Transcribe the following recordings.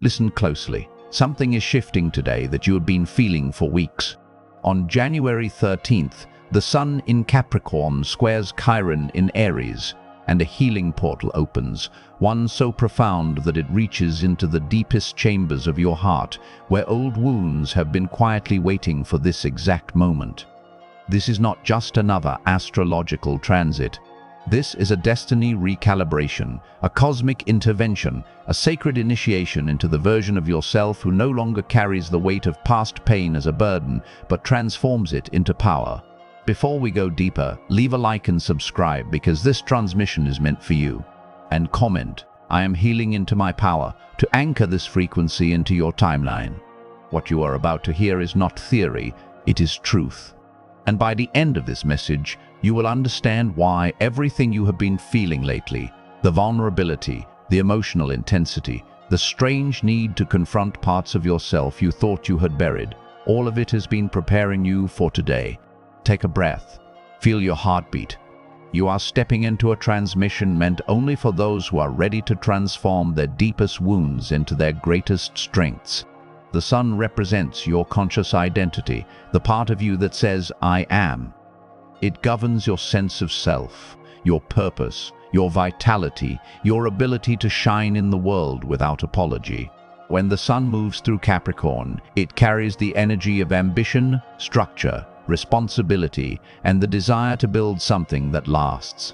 Listen closely. Something is shifting today that you have been feeling for weeks. On January 13th, the Sun in Capricorn squares Chiron in Aries, and a healing portal opens, one so profound that it reaches into the deepest chambers of your heart, where old wounds have been quietly waiting for this exact moment. This is not just another astrological transit. This is a destiny recalibration, a cosmic intervention, a sacred initiation into the version of yourself who no longer carries the weight of past pain as a burden, but transforms it into power. Before we go deeper, leave a like and subscribe because this transmission is meant for you. And comment, "I am healing into my power," to anchor this frequency into your timeline. What you are about to hear is not theory, it is truth. And by the end of this message, you will understand why everything you have been feeling lately, the vulnerability, the emotional intensity, the strange need to confront parts of yourself you thought you had buried, all of it has been preparing you for today. Take a breath. Feel your heartbeat. You are stepping into a transmission meant only for those who are ready to transform their deepest wounds into their greatest strengths. The Sun represents your conscious identity, the part of you that says, "I am." It governs your sense of self, your purpose, your vitality, your ability to shine in the world without apology. When the Sun moves through Capricorn, it carries the energy of ambition, structure, responsibility, and the desire to build something that lasts.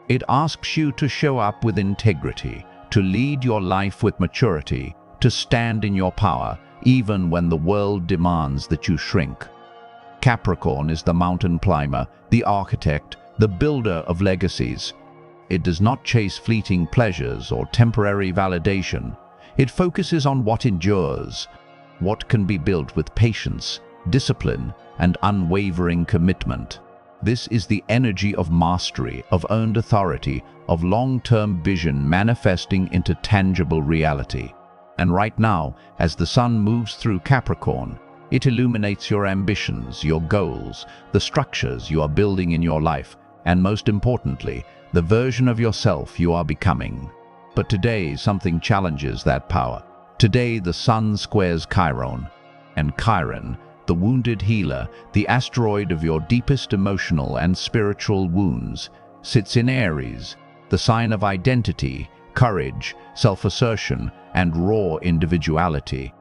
It asks you to show up with integrity, to lead your life with maturity, to stand in your power, even when the world demands that you shrink. Capricorn is the mountain climber, the architect, the builder of legacies. It does not chase fleeting pleasures or temporary validation. It focuses on what endures, what can be built with patience, discipline, and unwavering commitment. This is the energy of mastery, of earned authority, of long-term vision manifesting into tangible reality. And right now, as the Sun moves through Capricorn, it illuminates your ambitions, your goals, the structures you are building in your life, and most importantly, the version of yourself you are becoming. But today, something challenges that power. Today, the Sun squares Chiron, and Chiron, the wounded healer, the asteroid of your deepest emotional and spiritual wounds, sits in Aries, the sign of identity, courage, self-assertion, and raw individuality.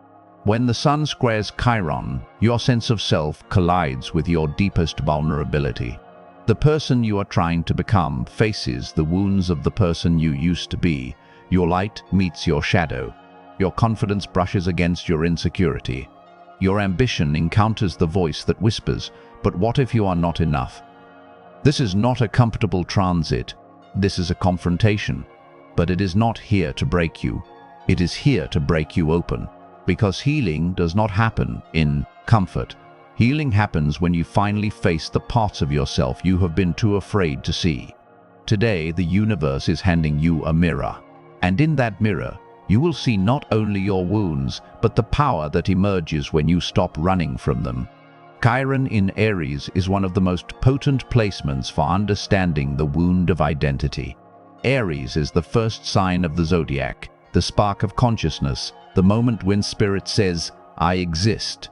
When the Sun squares Chiron, your sense of self collides with your deepest vulnerability. The person you are trying to become faces the wounds of the person you used to be. Your light meets your shadow. Your confidence brushes against your insecurity. Your ambition encounters the voice that whispers, "But what if you are not enough?" This is not a comfortable transit. This is a confrontation. But it is not here to break you. It is here to break you open. Because healing does not happen in comfort. Healing happens when you finally face the parts of yourself you have been too afraid to see. Today, the universe is handing you a mirror. And in that mirror, you will see not only your wounds, but the power that emerges when you stop running from them. Chiron in Aries is one of the most potent placements for understanding the wound of identity. Aries is the first sign of the zodiac, the spark of consciousness, the moment when spirit says, "I exist."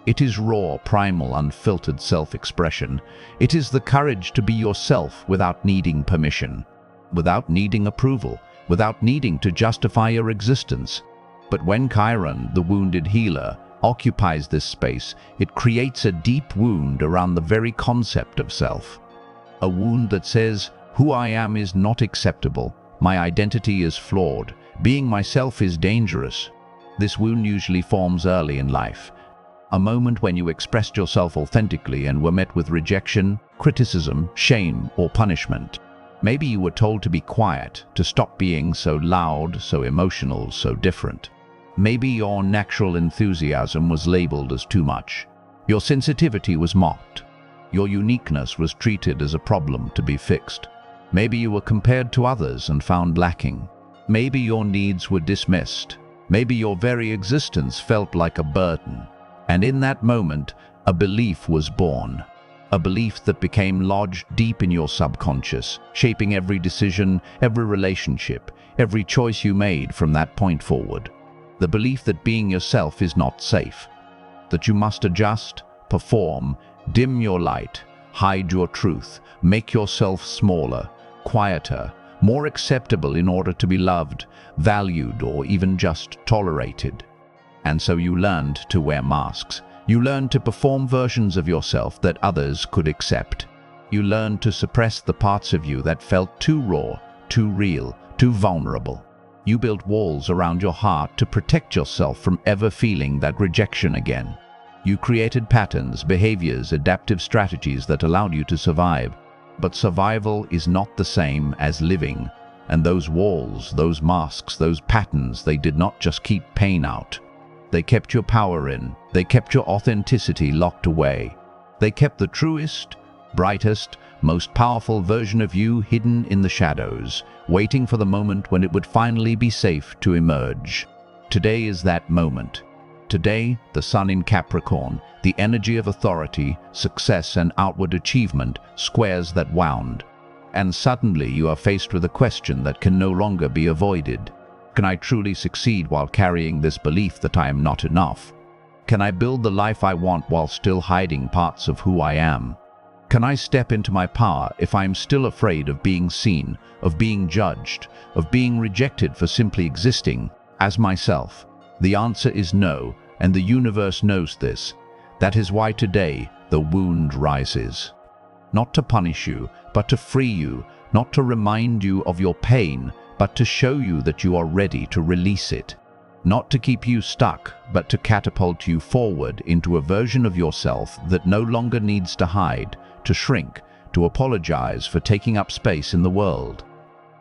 It is raw, primal, unfiltered self-expression. It is the courage to be yourself without needing permission, without needing approval, without needing to justify your existence. But when Chiron, the wounded healer, occupies this space, it creates a deep wound around the very concept of self. A wound that says, "Who I am is not acceptable. My identity is flawed. Being myself is dangerous." This wound usually forms early in life. A moment when you expressed yourself authentically and were met with rejection, criticism, shame, or punishment. Maybe you were told to be quiet, to stop being so loud, so emotional, so different. Maybe your natural enthusiasm was labeled as too much. Your sensitivity was mocked. Your uniqueness was treated as a problem to be fixed. Maybe you were compared to others and found lacking. Maybe your needs were dismissed. Maybe your very existence felt like a burden. And in that moment, a belief was born. A belief that became lodged deep in your subconscious, shaping every decision, every relationship, every choice you made from that point forward. The belief that being yourself is not safe, that you must adjust, perform, dim your light, hide your truth, make yourself smaller, quieter, more acceptable in order to be loved, valued, or even just tolerated. And so you learned to wear masks. You learned to perform versions of yourself that others could accept. You learned to suppress the parts of you that felt too raw, too real, too vulnerable. You built walls around your heart to protect yourself from ever feeling that rejection again. You created patterns, behaviors, adaptive strategies that allowed you to survive. But survival is not the same as living. And those walls, those masks, those patterns, they did not just keep pain out. They kept your power in. They kept your authenticity locked away. They kept the truest, brightest, most powerful version of you hidden in the shadows, waiting for the moment when it would finally be safe to emerge. Today is that moment. Today, the sun in Capricorn, the energy of authority, success, and outward achievement, squares that wound. And suddenly you are faced with a question that can no longer be avoided. Can I truly succeed while carrying this belief that I am not enough? Can I build the life I want while still hiding parts of who I am? Can I step into my power if I am still afraid of being seen, of being judged, of being rejected for simply existing as myself? The answer is no, and the universe knows this. That is why today the wound rises. Not to punish you, but to free you, not to remind you of your pain, but to show you that you are ready to release it. Not to keep you stuck, but to catapult you forward into a version of yourself that no longer needs to hide, to shrink, to apologize for taking up space in the world.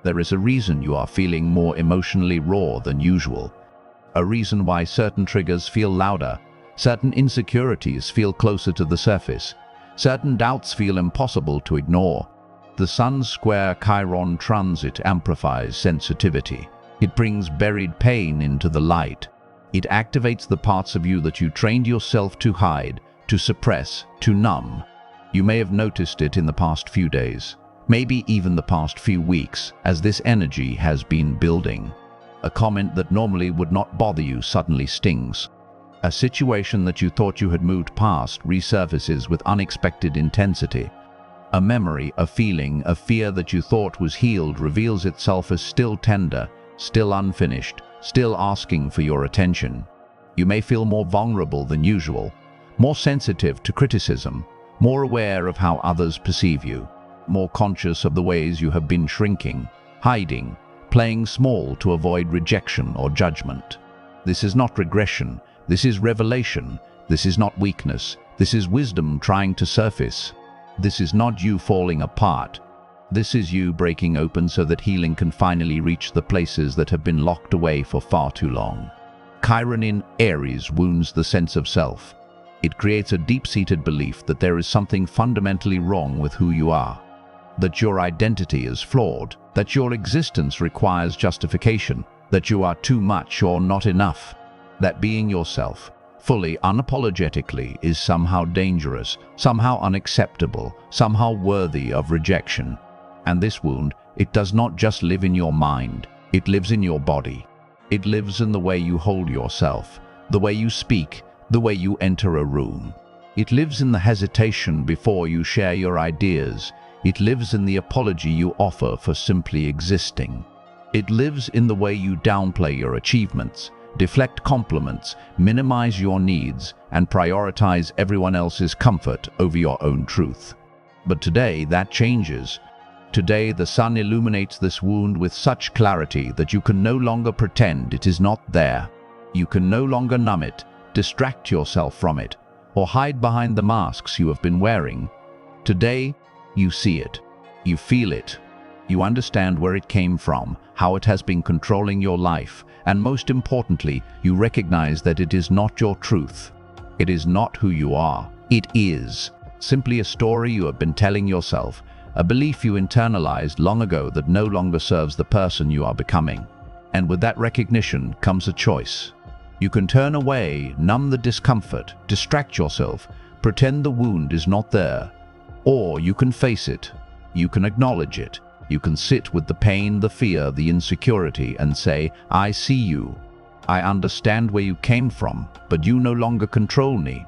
There is a reason you are feeling more emotionally raw than usual. A reason why certain triggers feel louder, certain insecurities feel closer to the surface, certain doubts feel impossible to ignore. The Sun's square Chiron transit amplifies sensitivity. It brings buried pain into the light. It activates the parts of you that you trained yourself to hide, to suppress, to numb. You may have noticed it in the past few days, maybe even the past few weeks, as this energy has been building. A comment that normally would not bother you suddenly stings. A situation that you thought you had moved past resurfaces with unexpected intensity. A memory, a feeling, a fear that you thought was healed reveals itself as still tender, still unfinished, still asking for your attention. You may feel more vulnerable than usual, more sensitive to criticism, more aware of how others perceive you, more conscious of the ways you have been shrinking, hiding, playing small to avoid rejection or judgment. This is not regression, this is revelation, this is not weakness, this is wisdom trying to surface. This is not you falling apart. This is you breaking open so that healing can finally reach the places that have been locked away for far too long. Chiron in Aries wounds the sense of self. It creates a deep-seated belief that there is something fundamentally wrong with who you are, that your identity is flawed, that your existence requires justification, that you are too much or not enough, that being yourself, fully, unapologetically, is somehow dangerous, somehow unacceptable, somehow worthy of rejection. And this wound, it does not just live in your mind, it lives in your body. It lives in the way you hold yourself, the way you speak, the way you enter a room. It lives in the hesitation before you share your ideas. It lives in the apology you offer for simply existing. It lives in the way you downplay your achievements, deflect compliments, minimize your needs, and prioritize everyone else's comfort over your own truth. But today, that changes. Today, the sun illuminates this wound with such clarity that you can no longer pretend it is not there. You can no longer numb it, distract yourself from it, or hide behind the masks you have been wearing. Today, you see it. You feel it. You understand where it came from, how it has been controlling your life, and most importantly, you recognize that it is not your truth. It is not who you are. It is simply a story you have been telling yourself, a belief you internalized long ago that no longer serves the person you are becoming. And with that recognition comes a choice. You can turn away, numb the discomfort, distract yourself, pretend the wound is not there. Or you can face it. You can acknowledge it. You can sit with the pain, the fear, the insecurity, and say, I see you. I understand where you came from, but you no longer control me.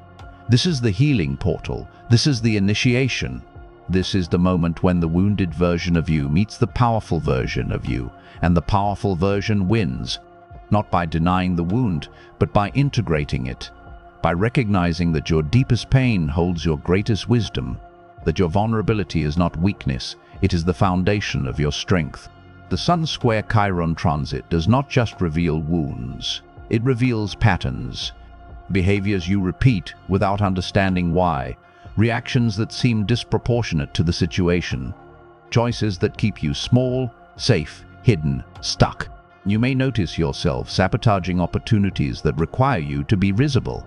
This is the healing portal. This is the initiation. This is the moment when the wounded version of you meets the powerful version of you, and the powerful version wins, not by denying the wound, but by integrating it, by recognizing that your deepest pain holds your greatest wisdom, that your vulnerability is not weakness, it is the foundation of your strength. The Sun square Chiron transit does not just reveal wounds, it reveals patterns, behaviors you repeat without understanding why, reactions that seem disproportionate to the situation, choices that keep you small, safe, hidden, stuck. You may notice yourself sabotaging opportunities that require you to be visible,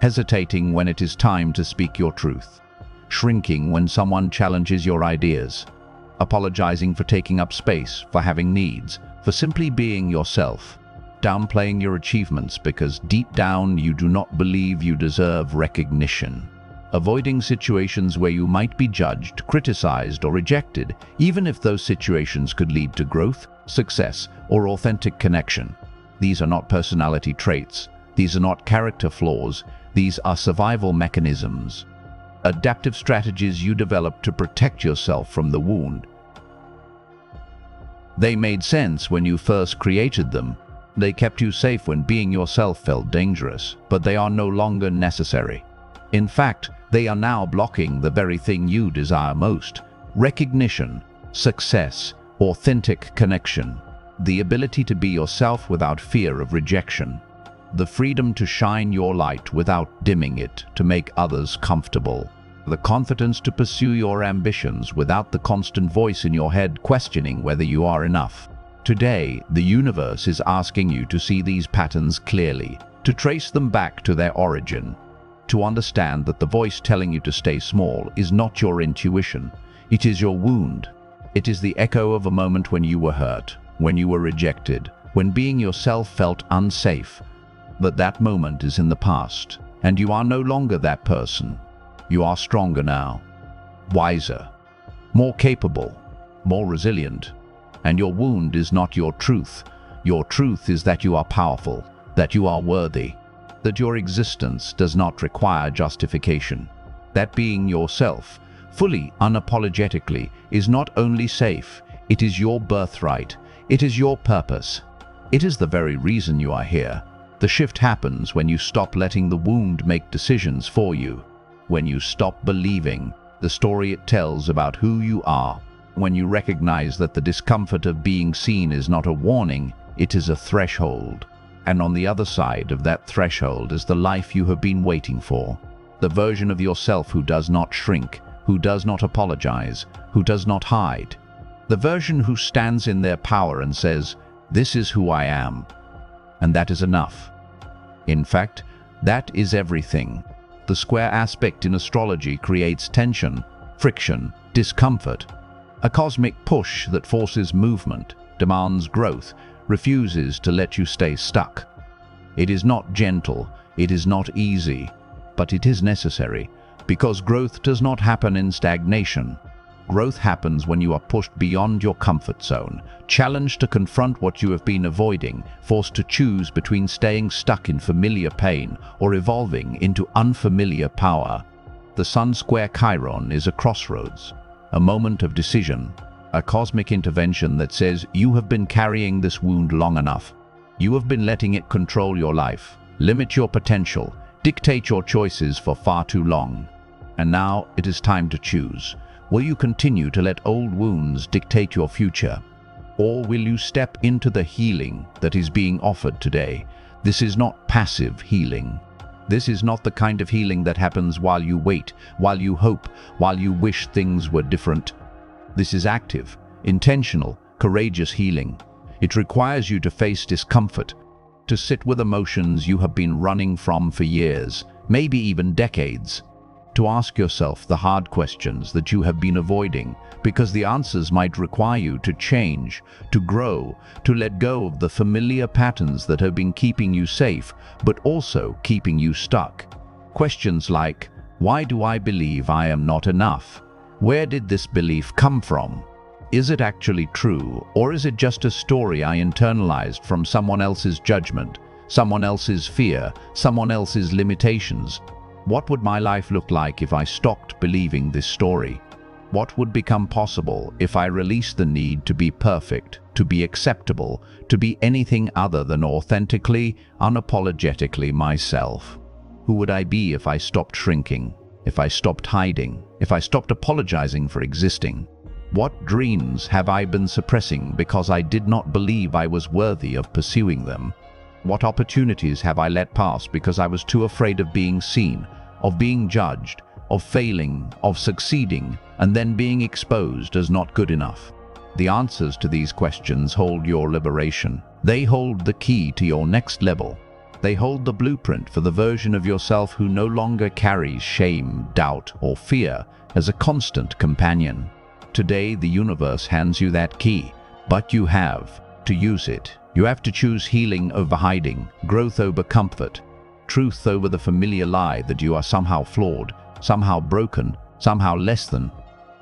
hesitating when it is time to speak your truth, shrinking when someone challenges your ideas, apologizing for taking up space, for having needs, for simply being yourself, downplaying your achievements because deep down you do not believe you deserve recognition, avoiding situations where you might be judged, criticized, or rejected, even if those situations could lead to growth, success, or authentic connection. These are not personality traits. These are not character flaws. These are survival mechanisms, adaptive strategies you develop to protect yourself from the wound. They made sense when you first created them. They kept you safe when being yourself felt dangerous, but they are no longer necessary. In fact, they are now blocking the very thing you desire most: recognition, success, authentic connection, the ability to be yourself without fear of rejection, the freedom to shine your light without dimming it to make others comfortable, the confidence to pursue your ambitions without the constant voice in your head questioning whether you are enough. Today, the universe is asking you to see these patterns clearly, to trace them back to their origin, to understand that the voice telling you to stay small is not your intuition, it is your wound. It is the echo of a moment when you were hurt, when you were rejected, when being yourself felt unsafe. But that moment is in the past, and you are no longer that person. You are stronger now, wiser, more capable, more resilient. And your wound is not your truth. Your truth is that you are powerful, that you are worthy, that your existence does not require justification, that being yourself, fully, unapologetically, is not only safe, it is your birthright, it is your purpose. It is the very reason you are here. The shift happens when you stop letting the wound make decisions for you, when you stop believing the story it tells about who you are, when you recognize that the discomfort of being seen is not a warning, it is a threshold. And on the other side of that threshold is the life you have been waiting for, the version of yourself who does not shrink, who does not apologize, who does not hide, the version who stands in their power and says, "This is who I am," and that is enough. In fact, that is everything. The square aspect in astrology creates tension, friction, discomfort, a cosmic push that forces movement, demands growth, refuses to let you stay stuck. It is not gentle, it is not easy, but it is necessary, because growth does not happen in stagnation. Growth happens when you are pushed beyond your comfort zone, challenged to confront what you have been avoiding, forced to choose between staying stuck in familiar pain or evolving into unfamiliar power. The Sun square Chiron is a crossroads, a moment of decision, a cosmic intervention that says you have been carrying this wound long enough. You have been letting it control your life, limit your potential, dictate your choices for far too long. And now it is time to choose. Will you continue to let old wounds dictate your future? Or will you step into the healing that is being offered today? This is not passive healing. This is not the kind of healing that happens while you wait, while you hope, while you wish things were different. This is active, intentional, courageous healing. It requires you to face discomfort, to sit with emotions you have been running from for years, maybe even decades, to ask yourself the hard questions that you have been avoiding, because the answers might require you to change, to grow, to let go of the familiar patterns that have been keeping you safe, but also keeping you stuck. Questions like, why do I believe I am not enough? Where did this belief come from? Is it actually true, or is it just a story I internalized from someone else's judgment, someone else's fear, someone else's limitations. What would my life look like if I stopped believing this story? What would become possible if I released the need to be perfect, to be acceptable, to be anything other than authentically, unapologetically myself? Who would I be if I stopped shrinking, if I stopped hiding, if I stopped apologizing for existing? What dreams have I been suppressing because I did not believe I was worthy of pursuing them? What opportunities have I let pass because I was too afraid of being seen, of being judged, of failing, of succeeding, and then being exposed as not good enough? The answers to these questions hold your liberation. They hold the key to your next level. They hold the blueprint for the version of yourself who no longer carries shame, doubt, or fear as a constant companion. Today, the universe hands you that key, but you have to use it. You have to choose healing over hiding, growth over comfort, truth over the familiar lie that you are somehow flawed, somehow broken, somehow less than.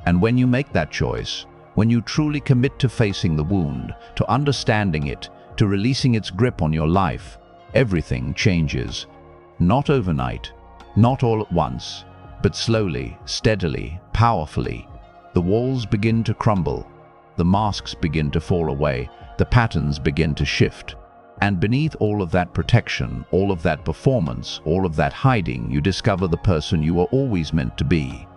And when you make that choice, when you truly commit to facing the wound, to understanding it, to releasing its grip on your life, everything changes. Not overnight, not all at once, but slowly, steadily, powerfully. The walls begin to crumble, the masks begin to fall away, the patterns begin to shift. And beneath all of that protection, all of that performance, all of that hiding, you discover the person you were always meant to be.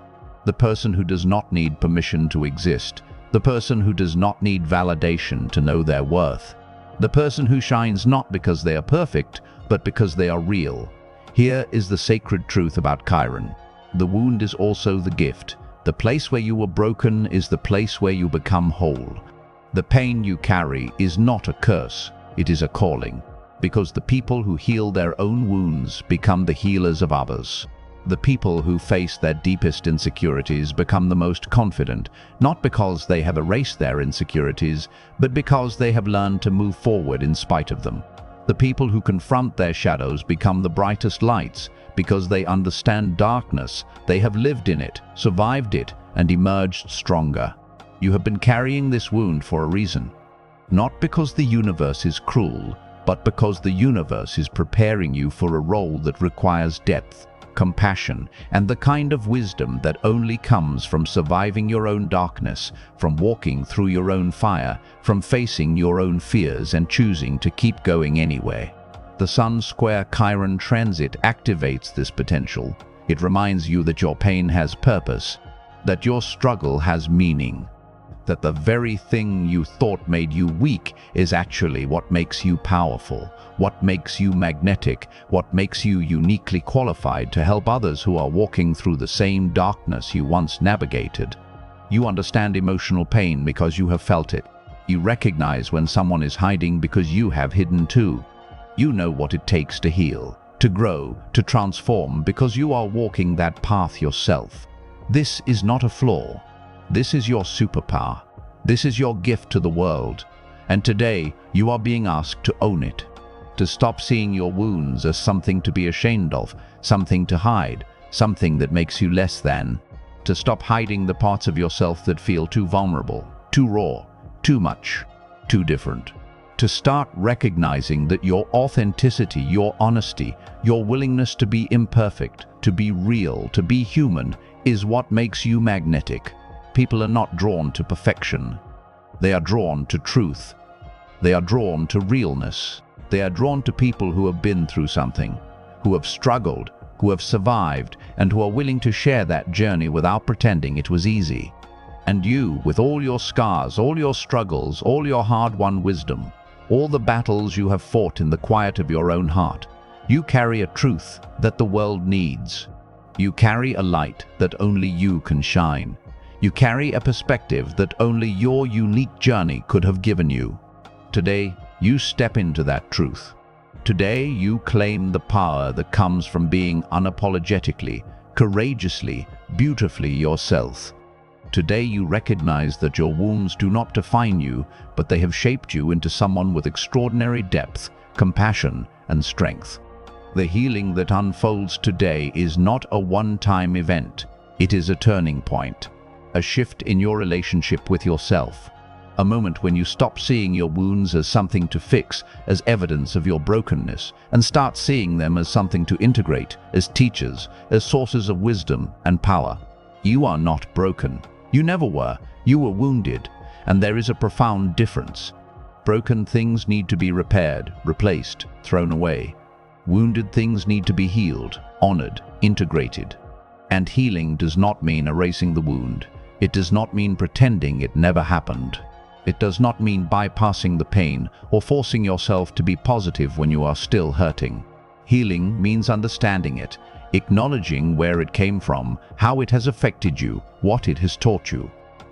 The person who does not need permission to exist. The person who does not need validation to know their worth. The person who shines not because they are perfect, but because they are real. Here is the sacred truth about Chiron. The wound is also the gift. The place where you were broken is the place where you become whole. The pain you carry is not a curse, it is a calling, because the people who heal their own wounds become the healers of others. The people who face their deepest insecurities become the most confident, not because they have erased their insecurities, but because they have learned to move forward in spite of them. The people who confront their shadows become the brightest lights, because they understand darkness, they have lived in it, survived it, and emerged stronger. You have been carrying this wound for a reason. Not because the universe is cruel, but because the universe is preparing you for a role that requires depth, compassion, and the kind of wisdom that only comes from surviving your own darkness, from walking through your own fire, from facing your own fears and choosing to keep going anyway. The Sun square Chiron transit activates this potential. It reminds you that your pain has purpose, that your struggle has meaning, that the very thing you thought made you weak is actually what makes you powerful, what makes you magnetic, what makes you uniquely qualified to help others who are walking through the same darkness you once navigated. You understand emotional pain because you have felt it. You recognize when someone is hiding because you have hidden too. You know what it takes to heal, to grow, to transform because you are walking that path yourself. This is not a flaw. This is your superpower. This is your gift to the world. And today, you are being asked to own it. To stop seeing your wounds as something to be ashamed of, something to hide, something that makes you less than. To stop hiding the parts of yourself that feel too vulnerable, too raw, too much, too different. To start recognizing that your authenticity, your honesty, your willingness to be imperfect, to be real, to be human, is what makes you magnetic. People are not drawn to perfection. They are drawn to truth. They are drawn to realness. They are drawn to people who have been through something, who have struggled, who have survived, and who are willing to share that journey without pretending it was easy. And you, with all your scars, all your struggles, all your hard-won wisdom, all the battles you have fought in the quiet of your own heart, you carry a truth that the world needs. You carry a light that only you can shine. You carry a perspective that only your unique journey could have given you. Today, you step into that truth. Today, you claim the power that comes from being unapologetically, courageously, beautifully yourself. Today, you recognize that your wounds do not define you, but they have shaped you into someone with extraordinary depth, compassion, and strength. The healing that unfolds today is not a one-time event. It is a turning point. A shift in your relationship with yourself, A moment when you stop seeing your wounds as something to fix, as evidence of your brokenness, and start seeing them as something to integrate, as teachers, as sources of wisdom and power. You are not broken. You never were. You were wounded, and there is a profound difference. Broken things need to be repaired, replaced, thrown away. Wounded things need to be healed, honored, integrated. And healing does not mean erasing the wound. It does not mean pretending it never happened. It does not mean bypassing the pain or forcing yourself to be positive when you are still hurting. Healing means understanding it, acknowledging where it came from, how it has affected you, what it has taught you.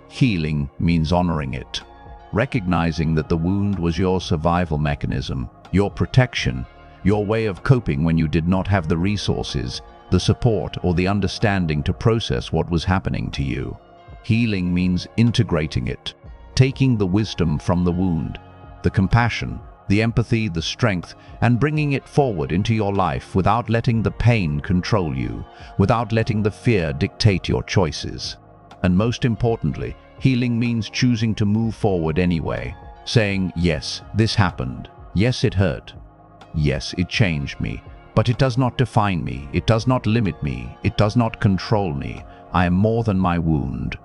Healing means honoring it, recognizing that the wound was your survival mechanism, your protection, your way of coping when you did not have the resources, the support, or the understanding to process what was happening to you. Healing means integrating it, taking the wisdom from the wound, the compassion, the empathy, the strength, and bringing it forward into your life without letting the pain control you, without letting the fear dictate your choices. And most importantly, healing means choosing to move forward anyway, saying, yes, this happened. Yes, it hurt. Yes, it changed me. But it does not define me. It does not limit me. It does not control me. I am more than my wound.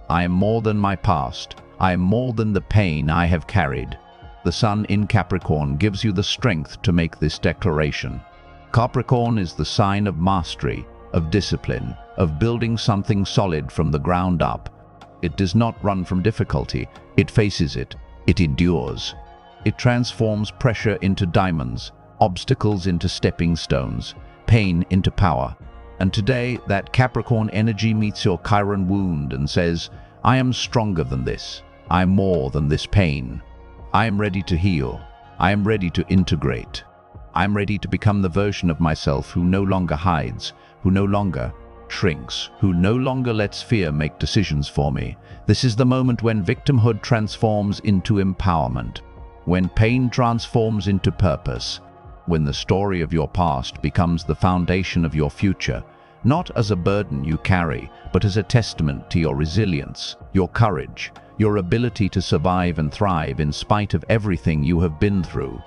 I am more than my past. I am more than the pain I have carried. The sun in Capricorn gives you the strength to make this declaration. Capricorn is the sign of mastery, of discipline, of building something solid from the ground up. It does not run from difficulty. It faces it. It endures. It transforms pressure into diamonds, obstacles into stepping stones, pain into power. And today, that Capricorn energy meets your Chiron wound and says, I am stronger than this. I am more than this pain. I am ready to heal. I am ready to integrate. I am ready to become the version of myself who no longer hides, who no longer shrinks, who no longer lets fear make decisions for me. This is the moment when victimhood transforms into empowerment, when pain transforms into purpose, when the story of your past becomes the foundation of your future, not as a burden you carry, but as a testament to your resilience, your courage, your ability to survive and thrive in spite of everything you have been through.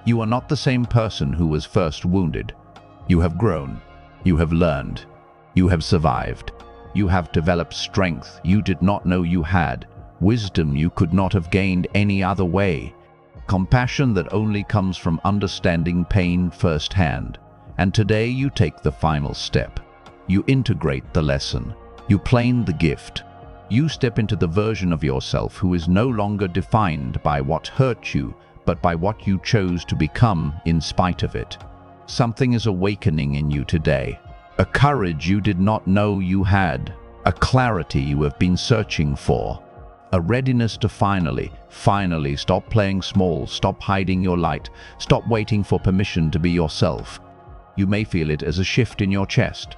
You are not the same person who was first wounded. You have grown. You have learned. You have survived. You have developed strength you did not know you had, wisdom you could not have gained any other way, compassion that only comes from understanding pain firsthand. And today you take the final step. You integrate the lesson. You claim the gift. You step into the version of yourself who is no longer defined by what hurt you, but by what you chose to become in spite of it. Something is awakening in you today. A courage you did not know you had. A clarity you have been searching for. A readiness to finally stop playing small, stop hiding your light, stop waiting for permission to be yourself. You may feel it as a shift in your chest,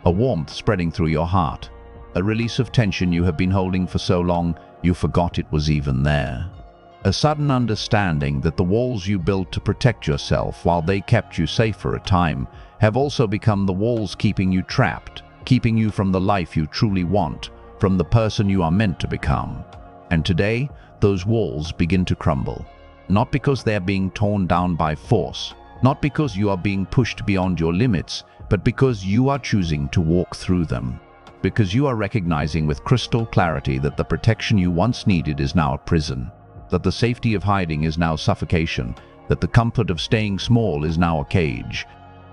a warmth spreading through your heart, a release of tension you have been holding for so long you forgot it was even there. A sudden understanding that the walls you built to protect yourself while they kept you safe for a time have also become the walls keeping you trapped, keeping you from the life you truly want, from the person you are meant to become. And today, those walls begin to crumble. Not because they are being torn down by force, not because you are being pushed beyond your limits, but because you are choosing to walk through them. Because you are recognizing with crystal clarity that the protection you once needed is now a prison, that the safety of hiding is now suffocation, that the comfort of staying small is now a cage,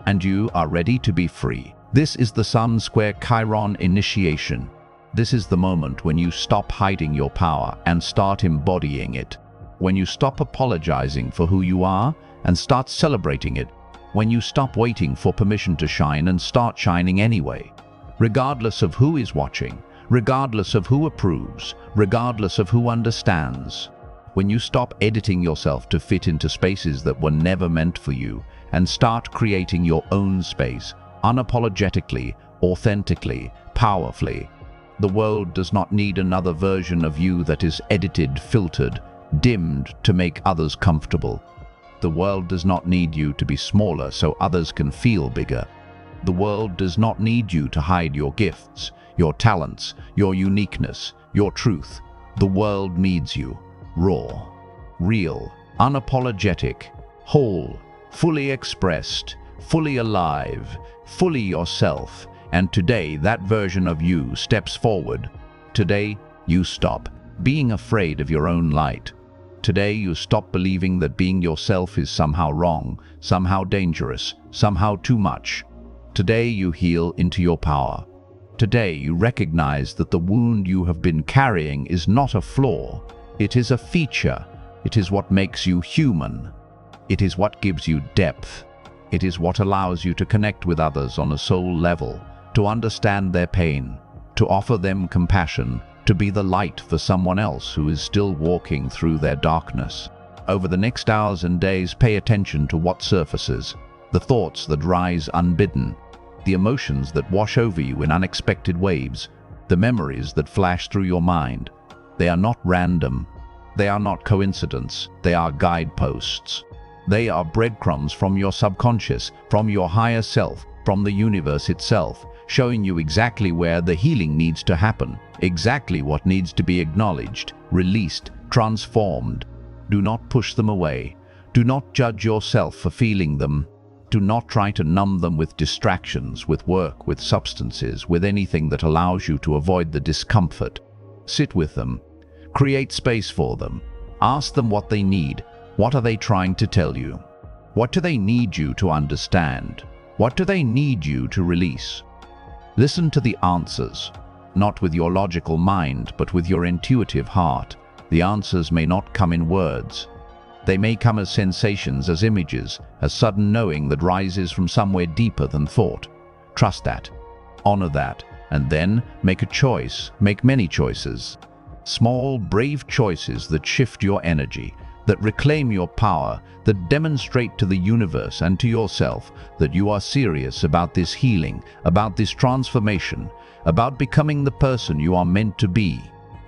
and you are ready to be free. This is the Sun Square Chiron initiation. This is the moment when you stop hiding your power and start embodying it, when you stop apologizing for who you are and start celebrating it, when you stop waiting for permission to shine and start shining anyway, regardless of who is watching, regardless of who approves, regardless of who understands. When you stop editing yourself to fit into spaces that were never meant for you and start creating your own space, unapologetically, authentically, powerfully. The world does not need another version of you that is edited, filtered, dimmed to make others comfortable. The world does not need you to be smaller so others can feel bigger. The world does not need you to hide your gifts, your talents, your uniqueness, your truth. The world needs you. raw, real, unapologetic, whole, fully expressed, fully alive, fully yourself. And today that version of you steps forward. Today you stop being afraid of your own light. Today you stop believing that being yourself is somehow wrong, somehow dangerous, somehow too much. Today you heal into your power. Today you recognize that the wound you have been carrying is not a flaw. It is a feature. It is what makes you human. It is what gives you depth. It is what allows you to connect with others on a soul level, to understand their pain, to offer them compassion, to be the light for someone else who is still walking through their darkness. Over the next hours and days, pay attention to what surfaces, the thoughts that rise unbidden, the emotions that wash over you in unexpected waves, the memories that flash through your mind. They are not random. They are not coincidence. They are guideposts. They are breadcrumbs from your subconscious, from your higher self, from the universe itself, showing you exactly where the healing needs to happen, exactly what needs to be acknowledged, released, transformed. Do not push them away. Do not judge yourself for feeling them. Do not try to numb them with distractions, with work, with substances, with anything that allows you to avoid the discomfort. Sit with them. Create space for them. Ask them what they need. What are they trying to tell you? What do they need you to understand? What do they need you to release? Listen to the answers, not with your logical mind, but with your intuitive heart. The answers may not come in words. They may come as sensations, as images, as sudden knowing that rises from somewhere deeper than thought. Trust that, honor that, and then make a choice, make many choices. Small, brave choices that shift your energy, that reclaim your power, that demonstrate to the universe and to yourself that you are serious about this healing, about this transformation, about becoming the person you are meant to be.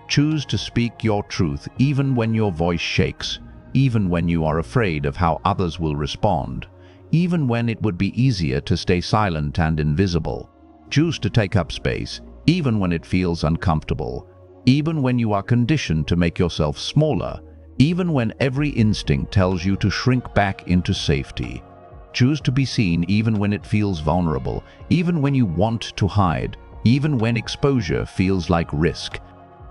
Choose to speak your truth even when your voice shakes, even when you are afraid of how others will respond, even when it would be easier to stay silent and invisible. Choose to take up space, even when it feels uncomfortable, even when you are conditioned to make yourself smaller, even when every instinct tells you to shrink back into safety. Choose to be seen even when it feels vulnerable, even when you want to hide, even when exposure feels like risk.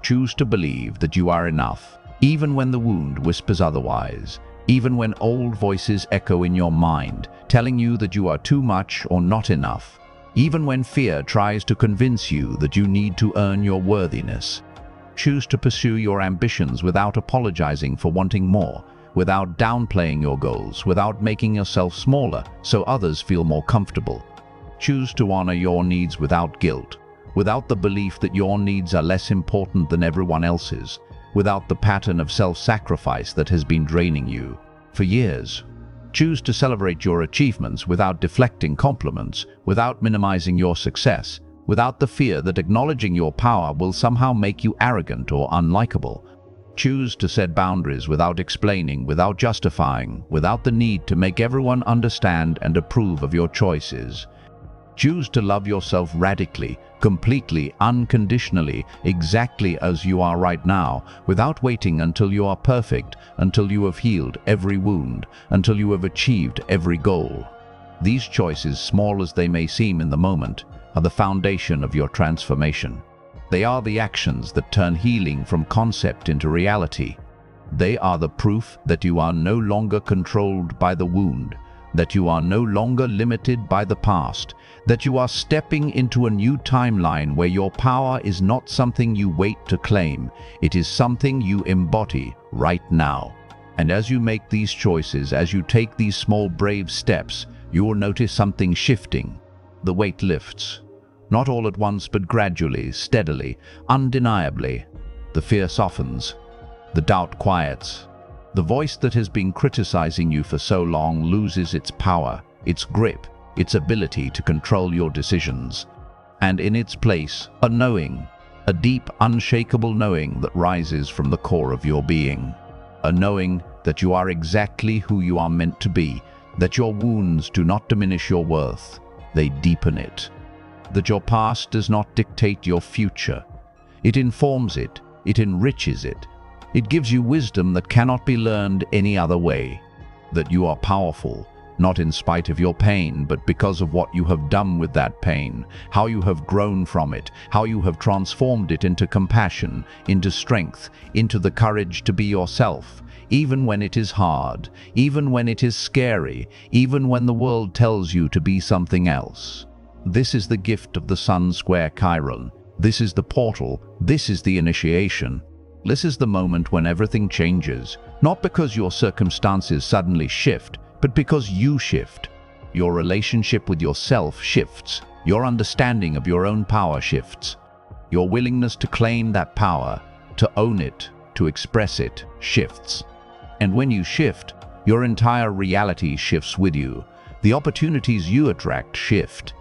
Choose to believe that you are enough, even when the wound whispers otherwise, even when old voices echo in your mind, telling you that you are too much or not enough, even when fear tries to convince you that you need to earn your worthiness. Choose to pursue your ambitions without apologizing for wanting more, without downplaying your goals, without making yourself smaller so others feel more comfortable. Choose to honor your needs without guilt, without the belief that your needs are less important than everyone else's, without the pattern of self-sacrifice that has been draining you for years. Choose to celebrate your achievements without deflecting compliments, without minimizing your success, without the fear that acknowledging your power will somehow make you arrogant or unlikable. Choose to set boundaries without explaining, without justifying, without the need to make everyone understand and approve of your choices. Choose to love yourself radically, completely, unconditionally, exactly as you are right now, without waiting until you are perfect, until you have healed every wound, until you have achieved every goal. These choices, small as they may seem in the moment, are the foundation of your transformation. They are the actions that turn healing from concept into reality. They are the proof that you are no longer controlled by the wound, that you are no longer limited by the past, that you are stepping into a new timeline where your power is not something you wait to claim, it is something you embody right now. And as you make these choices, as you take these small brave steps, you will notice something shifting. The weight lifts. Not all at once, but gradually, steadily, undeniably. The fear softens. The doubt quiets. The voice that has been criticizing you for so long loses its power, its grip, its ability to control your decisions. And in its place, a knowing, a deep, unshakable knowing that rises from the core of your being. A knowing that you are exactly who you are meant to be, that your wounds do not diminish your worth, they deepen it. That your past does not dictate your future. It informs it, it enriches it, It gives you wisdom that cannot be learned any other way. That you are powerful, not in spite of your pain, but because of what you have done with that pain, how you have grown from it, how you have transformed it into compassion, into strength, into the courage to be yourself, even when it is hard, even when it is scary, even when the world tells you to be something else. This is the gift of the Sun square Chiron. This is the portal. This is the initiation. This is the moment when everything changes, not because your circumstances suddenly shift, but because you shift. Your relationship with yourself shifts. Your understanding of your own power shifts. Your willingness to claim that power, to own it, to express it, shifts. And when you shift, your entire reality shifts with you. The opportunities you attract shift.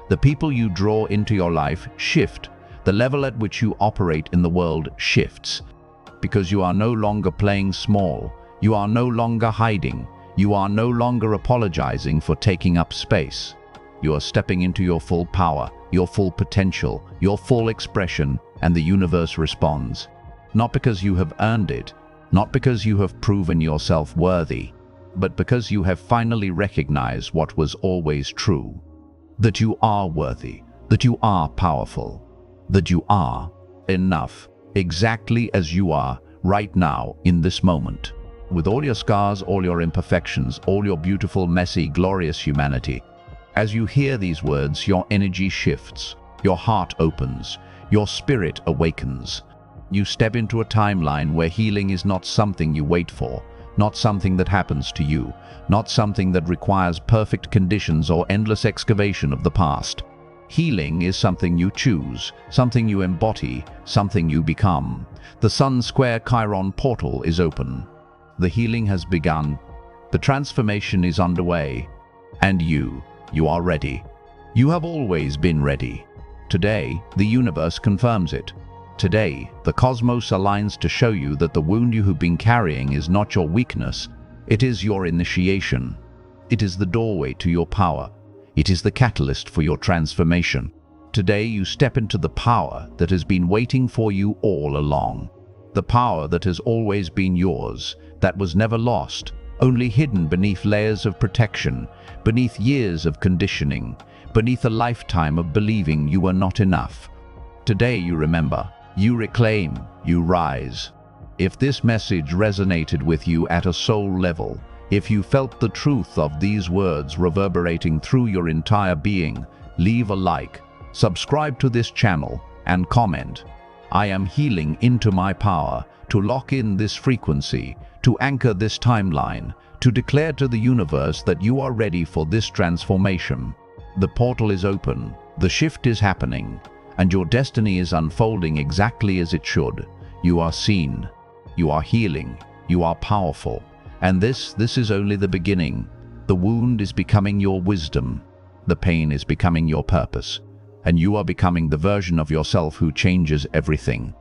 The people you draw into your life shift. The level at which you operate in the world shifts. Because you are no longer playing small. You are no longer hiding. You are no longer apologizing for taking up space. You are stepping into your full power, your full potential, your full expression, and the universe responds. Not because you have earned it, not because you have proven yourself worthy, but because you have finally recognized what was always true. That you are worthy, that you are powerful, that you are enough, exactly as you are right now in this moment. With all your scars, all your imperfections, all your beautiful, messy, glorious humanity. As you hear these words, your energy shifts, your heart opens, your spirit awakens. You step into a timeline where healing is not something you wait for, not something that happens to you, not something that requires perfect conditions or endless excavation of the past. Healing is something you choose, something you embody, something you become. The Sun square Chiron portal is open. The healing has begun. The transformation is underway. And you are ready. You have always been ready. Today, the universe confirms it. Today, the cosmos aligns to show you that the wound you have been carrying is not your weakness. It is your initiation. It is the doorway to your power. It is the catalyst for your transformation. Today, you step into the power that has been waiting for you all along. The power that has always been yours, that was never lost, only hidden beneath layers of protection, beneath years of conditioning, beneath a lifetime of believing you were not enough. Today you remember, you reclaim, you rise. If this message resonated with you at a soul level, if you felt the truth of these words reverberating through your entire being, leave a like, subscribe to this channel, and comment. I am healing into my power, to lock in this frequency, to anchor this timeline, to declare to the universe that you are ready for this transformation. The portal is open, the shift is happening, and your destiny is unfolding exactly as it should. You are seen, you are healing, you are powerful, and this is only the beginning. The wound is becoming your wisdom, the pain is becoming your purpose, and you are becoming the version of yourself who changes everything.